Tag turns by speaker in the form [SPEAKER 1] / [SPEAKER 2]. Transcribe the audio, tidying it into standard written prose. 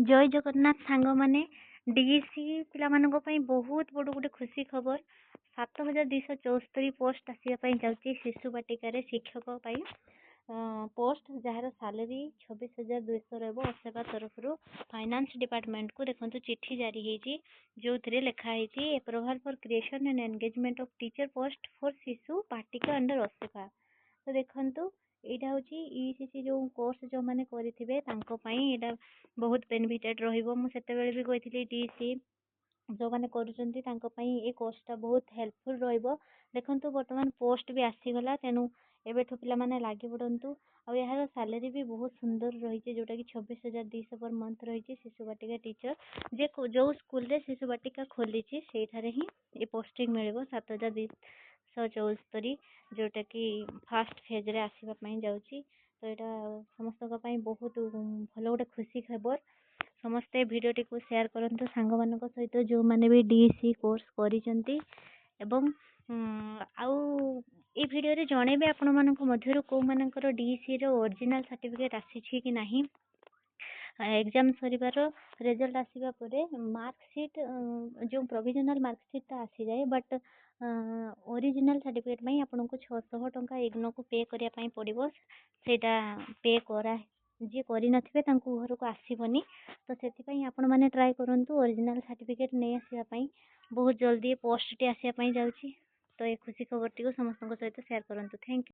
[SPEAKER 1] ଜୟ ଜଗନ୍ନାଥ ସାଙ୍ଗମାନେ। ଡିଇସି ପିଲାମାନଙ୍କ ପାଇଁ ବହୁତ ବଡ଼ ଗୋଟେ ଖୁସି ଖବର। 7,274 ପୋଷ୍ଟ ଆସିବା ପାଇଁ ଯାଉଛି ଶିଶୁ ବାଟିକାରେ ଶିକ୍ଷକ ପାଇଁ ପୋଷ୍ଟ, ଯାହାର ସାଲେରୀ 26,200 ରହିବ। ଅସେବା ତରଫରୁ ଫାଇନାନ୍ସ ଡିପାର୍ଟମେଣ୍ଟକୁ ଦେଖନ୍ତୁ ଚିଠି ଜାରି ହେଇଛି, ଯେଉଁଥିରେ ଲେଖା ହେଇଛି approval for creation and engagement of teacher post for Shishu Vatika under ଅସେବା। ତ ଦେଖନ୍ତୁ, ଏଇଟା ହେଉଛି ଇସିସି ଯେଉଁ କୋର୍ସ ଯେଉଁମାନେ କରିଥିବେ ତାଙ୍କ ପାଇଁ ଏଇଟା ବହୁତ ବେନିଫିଟେଡ୍ ରହିବ। ମୁଁ ସେତେବେଳେ ବି କହିଥିଲି ଡିସି ଯେଉଁମାନେ କରୁଛନ୍ତି ତାଙ୍କ ପାଇଁ ଏ କୋର୍ସଟା ବହୁତ ହେଲ୍ପଫୁଲ୍ ରହିବ। ଦେଖନ୍ତୁ, ବର୍ତ୍ତମାନ ପୋଷ୍ଟ ବି ଆସିଗଲା, ତେଣୁ ଏବେଠୁ ପିଲାମାନେ ଲାଗି ପଡ଼ନ୍ତୁ। ଆଉ ଏହାର ସାଲେରୀ ବି ବହୁତ ସୁନ୍ଦର ରହିଛି, ଯେଉଁଟାକି 26,200 ପର ମନ୍ଥ ରହିଛି। ଶିଶୁ ବାଟିକା ଟିଚର ଯେଉଁ ସ୍କୁଲରେ ଶିଶୁ ବାଟିକା ଖୋଲିଛି ସେଇଠାରେ ହିଁ ଏ ପୋଷ୍ଟିଂ ମିଳିବ। 7,274, ଯେଉଁଟାକି ଫାଷ୍ଟ ଫେଜ୍ରେ ଆସିବା ପାଇଁ ଯାଉଛି। ତ ଏଇଟା ସମସ୍ତଙ୍କ ପାଇଁ ବହୁତ ଭଲ ଗୋଟେ ଖୁସି ଖବର। ସମସ୍ତେ ଭିଡ଼ିଓଟିକୁ ସେୟାର କରନ୍ତୁ ସାଙ୍ଗମାନଙ୍କ ସହିତ ଯେଉଁମାନେ ବି ଡିସି କୋର୍ସ କରିଛନ୍ତି। ଏବଂ ଆଉ এই ଭିଡ଼ିଓରେ ଜଣେଇବେ ଆପଣମାନଙ୍କ ମଧ୍ୟରୁ କେଉଁମାନଙ୍କର ଡିସିର ଓରିଜିନାଲ ସାର୍ଟିଫିକେଟ୍ ଆସିଛି କି ନାହିଁ। ଏକ୍ଜାମ ସରିବାର ରେଜଲ୍ଟ ଆସିବା ପରେ ମାର୍କସିଟ୍, ଯେଉଁ ପ୍ରୋଭିଜନାଲ ମାର୍କସିଟ୍ଟା ଆସିଯାଏ, ବଟ୍ ଓରିଜିନାଲ ସାର୍ଟିଫିକେଟ୍ ପାଇଁ ଆପଣଙ୍କୁ 600 ଟଙ୍କା ଇଗ୍ନୋକୁ ପେ କରିବା ପାଇଁ ପଡ଼ିବ। ସେଇଟା ପେ ଯିଏ କରିନଥିବେ ତାଙ୍କୁ ଘରକୁ ଆସିବନି। ତ ସେଥିପାଇଁ ଆପଣମାନେ ଟ୍ରାଏ କରନ୍ତୁ ଓରିଜିନାଲ ସାର୍ଟିଫିକେଟ୍ ନେଇ ଆସିବା ପାଇଁ। ବହୁତ ଜଲ୍ଦି ପୋଷ୍ଟଟି ଆସିବା ପାଇଁ ଯାଉଛି। ତ ଏ ଖୁସି ଖବରଟିକୁ ସମସ୍ତଙ୍କ ସହିତ ସେୟାର କରନ୍ତୁ। Thank you.